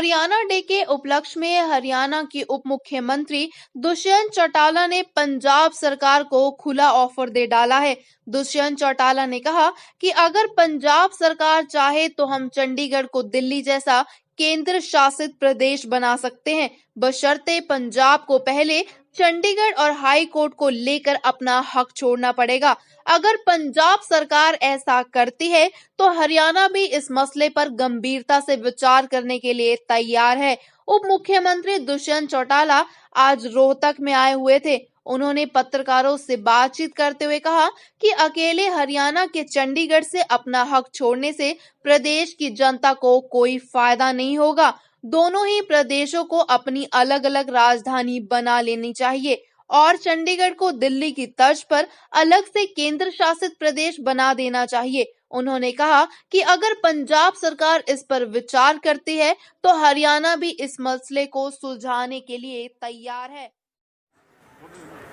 Haryana day के उपलक्ष्य में हरियाणा के उप मुख्यमंत्री दुष्यंत चौटाला ने पंजाब सरकार को खुला ऑफर दे डाला है। दुष्यंत चौटाला ने कहा कि अगर पंजाब सरकार चाहे तो हम चंडीगढ़ को दिल्ली जैसा केंद्र शासित प्रदेश बना सकते हैं, बशर्ते पंजाब को पहले चंडीगढ़ और हाई कोर्ट को लेकर अपना हक छोड़ना पड़ेगा। अगर पंजाब सरकार ऐसा करती है तो हरियाणा भी इस मसले पर गंभीरता से विचार करने के लिए तैयार है। उप मुख्यमंत्री दुष्यंत चौटाला आज रोहतक में आए हुए थे। उन्होंने पत्रकारों से बातचीत करते हुए कहा कि अकेले हरियाणा के चंडीगढ़ से अपना हक छोड़ने से प्रदेश की जनता को कोई फायदा नहीं होगा। दोनों ही प्रदेशों को अपनी अलग-अलग राजधानी बना लेनी चाहिए और चंडीगढ़ को दिल्ली की तर्ज पर अलग से केंद्र शासित प्रदेश बना देना चाहिए। उन्होंने कहा कि अगर पंजाब सरकार इस पर विचार करती है तो हरियाणा भी इस मसले को सुलझाने के लिए तैयार है।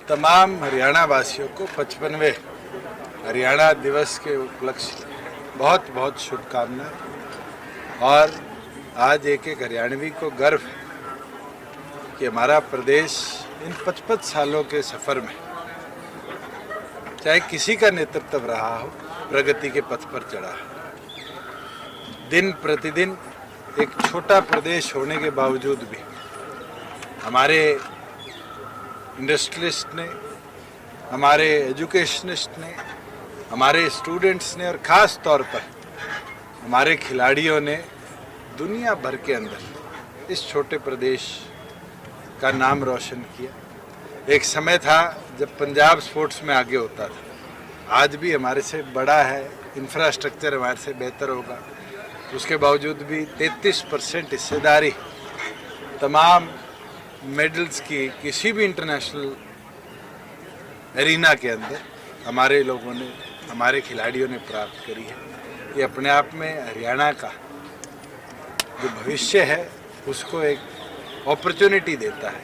तमाम हरियाणा वासियों को 55वें हरियाणा दिवस के उपलक्ष्य बहुत बहुत शुभकामनाएं। और आज एक एक हरियाणवी को गर्व है कि हमारा प्रदेश इन 55 सालों के सफर में चाहे किसी का नेतृत्व रहा हो, प्रगति के पथ पर चढ़ा है। दिन प्रतिदिन एक छोटा प्रदेश होने के बावजूद भी हमारे इंडस्ट्रियलिस्ट ने, हमारे एजुकेशनिस्ट ने, हमारे स्टूडेंट्स ने और ख़ास तौर पर हमारे खिलाड़ियों ने दुनिया भर के अंदर इस छोटे प्रदेश का नाम रोशन किया। एक समय था जब पंजाब स्पोर्ट्स में आगे होता था, आज भी हमारे से बड़ा है, इंफ्रास्ट्रक्चर हमारे से बेहतर होगा, उसके बावजूद भी 33% हिस्सेदारी तमाम मेडल्स की किसी भी इंटरनेशनल एरिना के अंदर हमारे लोगों ने, हमारे खिलाड़ियों ने प्राप्त करी है। ये अपने आप में हरियाणा का जो भविष्य है उसको एक अपॉर्चुनिटी देता है।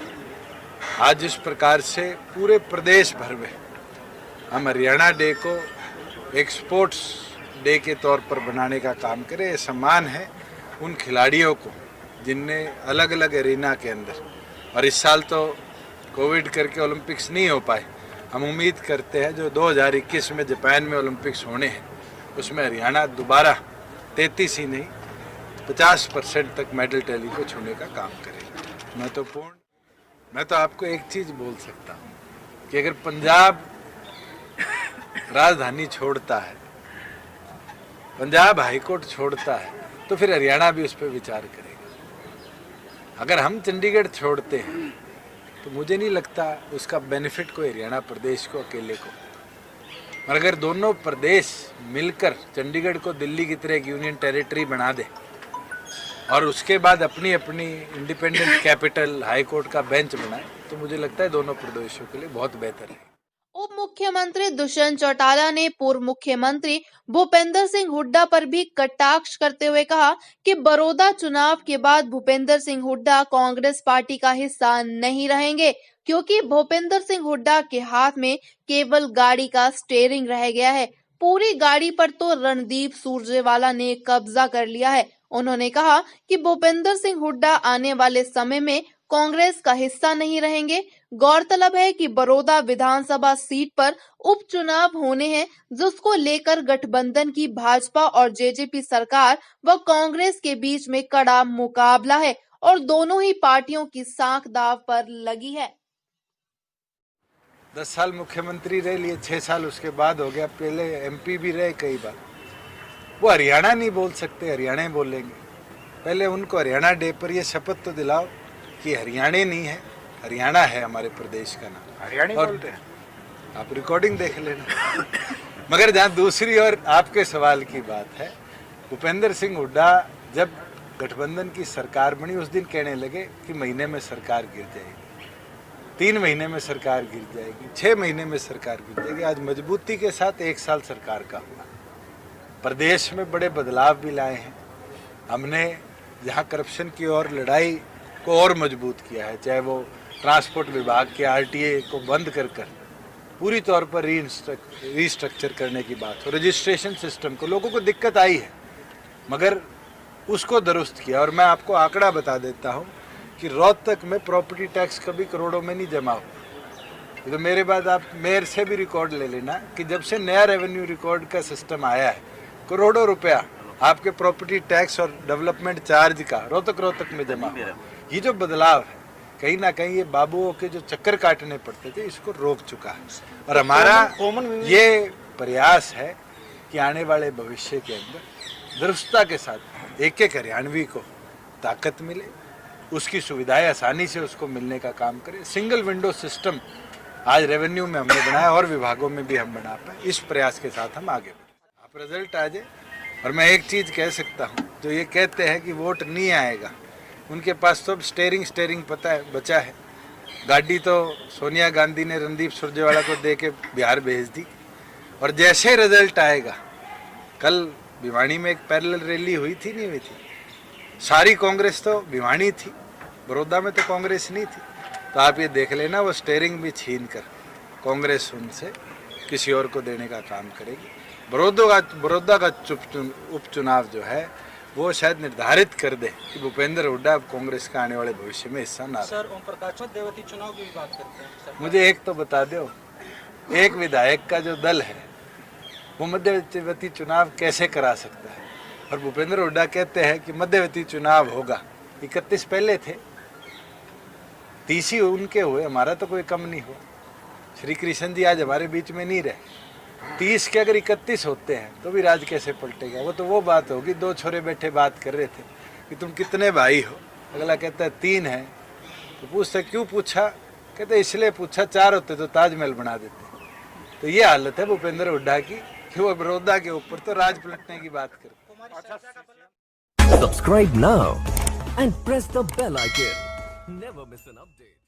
आज इस प्रकार से पूरे प्रदेश भर में हम हरियाणा डे को एक स्पोर्ट्स डे के तौर पर बनाने का काम करें, ये सम्मान है उन खिलाड़ियों को जिनने अलग अलग एरिना के अंदर, और इस साल तो कोविड करके ओलंपिक्स नहीं हो पाए, हम उम्मीद करते हैं जो 2021 में जापान में ओलंपिक्स होने हैं उसमें हरियाणा दोबारा 33 ही नहीं 50% तक मेडल टैली को छूने का काम करेगा। मैं तो आपको एक चीज बोल सकता हूँ कि अगर पंजाब राजधानी छोड़ता है, पंजाब हाईकोर्ट छोड़ता है, तो फिर हरियाणा भी उस पर विचार करेगा। अगर हम चंडीगढ़ छोड़ते हैं तो मुझे नहीं लगता उसका बेनिफिट कोई हरियाणा प्रदेश को अकेले को, और अगर दोनों प्रदेश मिलकर चंडीगढ़ को दिल्ली की तरह एक यूनियन टेरिटरी बना दे और उसके बाद अपनी अपनी इंडिपेंडेंट कैपिटल हाई कोर्ट का बेंच बनाए, तो मुझे लगता है दोनों प्रदेशों के लिए बहुत बेहतर है। उप मुख्यमंत्री दुष्यंत चौटाला ने पूर्व मुख्यमंत्री भूपेंद्र सिंह हुड्डा पर भी कटाक्ष करते हुए कहा कि बड़ौदा चुनाव के बाद भूपेंद्र सिंह हुड्डा कांग्रेस पार्टी का हिस्सा नहीं रहेंगे, क्योंकि भूपेंद्र सिंह हुड्डा के हाथ में केवल गाड़ी का स्टीयरिंग रह गया है। पूरी गाड़ी पर तो रणदीप सुरजेवाला ने कब्जा कर लिया है। उन्होंने कहा कि भूपेंद्र सिंह हुड्डा आने वाले समय में कांग्रेस का हिस्सा नहीं रहेंगे। गौरतलब है कि बड़ौदा विधानसभा सीट पर उपचुनाव होने हैं, जिसको लेकर गठबंधन की भाजपा और जेजेपी सरकार व कांग्रेस के बीच में कड़ा मुकाबला है और दोनों ही पार्टियों की साख दांव पर लगी है। 10 साल मुख्यमंत्री रह लिए, 6 साल उसके बाद हो गया, पहले एमपी भी रहे कई बार। वो हरियाणा नहीं बोल सकते, हरियाणा ही बोलेंगे। पहले उनको हरियाणा डे पर ये शपथ तो दिलाओ कि हरियाणा नहीं है, हरियाणा है हमारे प्रदेश का नाम। हरियाणा बोलते हैं, आप रिकॉर्डिंग देख लेना। मगर जहाँ दूसरी और आपके सवाल की बात है, भूपेंद्र सिंह हुड्डा जब गठबंधन की सरकार बनी उस दिन कहने लगे कि महीने में सरकार गिर जाएगी, 3 महीने में सरकार गिर जाएगी, 6 महीने में सरकार गिर जाएगी। आज मजबूती के साथ 1 साल सरकार का हुआ, प्रदेश में बड़े बदलाव भी लाए हैं। हमने जहाँ करप्शन की ओर लड़ाई को और मजबूत किया है, चाहे वो ट्रांसपोर्ट विभाग के आरटीए को बंद कर पूरी तौर पर रीस्ट्रक्चर करने की बात हो, रजिस्ट्रेशन सिस्टम को, लोगों को दिक्कत आई है, मगर उसको दुरुस्त किया। और मैं आपको आंकड़ा बता देता हूँ कि रोहतक में प्रॉपर्टी टैक्स कभी करोड़ों में नहीं जमा हुआ। तो मेरे बाद आप मेयर से भी रिकॉर्ड ले लेना कि जब से नया रेवेन्यू रिकॉर्ड का सिस्टम आया है, करोड़ों रुपया आपके प्रॉपर्टी टैक्स और डेवलपमेंट चार्ज का रोहतक में जमा हुआ। ये जो बदलाव है, कहीं ना कहीं ये बाबुओं के जो चक्कर काटने पड़ते थे, इसको रोक चुका है। और हमारा ये प्रयास है कि आने वाले भविष्य के अंदर दुरुस्ता के साथ एक एक हरियाणवी को ताकत मिले, उसकी सुविधाएं आसानी से उसको मिलने का काम करें। सिंगल विंडो सिस्टम आज रेवेन्यू में हमने बनाया और विभागों में भी हम बना पाए। इस प्रयास के साथ हम आगे बढ़े। आप रिजल्ट आ जाए। और मैं एक चीज़ कह सकता हूँ, जो ये कहते हैं कि वोट नहीं आएगा, उनके पास तो स्टेयरिंग पता है, बचा है। गाड़ी तो सोनिया गांधी ने रणदीप सुरजेवाला को दे के बिहार भेज दी। और जैसे रिजल्ट आएगा, कल भिवानी में एक पैरेलल रैली हुई थी, नहीं हुई थी? सारी कांग्रेस तो भिवानी थी, बड़ौदा में तो कांग्रेस नहीं थी। तो आप ये देख लेना, वो स्टेयरिंग भी छीन कर कांग्रेस उनसे किसी और को देने का काम करेगी। बड़ौदा का उपचुनाव जो है वो शायद निर्धारित कर दे कि भूपेंद्र हुड्डा कांग्रेस का आने वाले भविष्य में हिस्सा ना। सर, ओम प्रकाश मध्यवर्ती चुनाव की भी बात करते हैं सर। मुझे एक तो बता दो, एक विधायक का जो दल है वो मध्यवर्ती चुनाव कैसे करा सकता है? और भूपेंद्र हुड्डा कहते हैं कि मध्यवर्ती चुनाव होगा। 31 पहले थे, 30 ही उनके हुए, हमारा तो कोई कम नहीं हुआ। श्री कृष्ण जी आज हमारे बीच में नहीं रहे। 30 के अगर 31 होते हैं तो भी राज कैसे पलटेगा? वो बात होगी, दो छोरे बैठे बात कर रहे थे कि तुम कितने भाई हो, अगला कहता है 3 है, तो पूछते क्यों पूछा? कहते इसलिए पूछा, 4 होते तो ताजमहल बना देते। तो ये हालत है भूपेंद्र हुड्डा की कि वो बड़ौदा के ऊपर तो राज पलटने की बात करते। Subscribe now and press the bell icon. Never miss an update.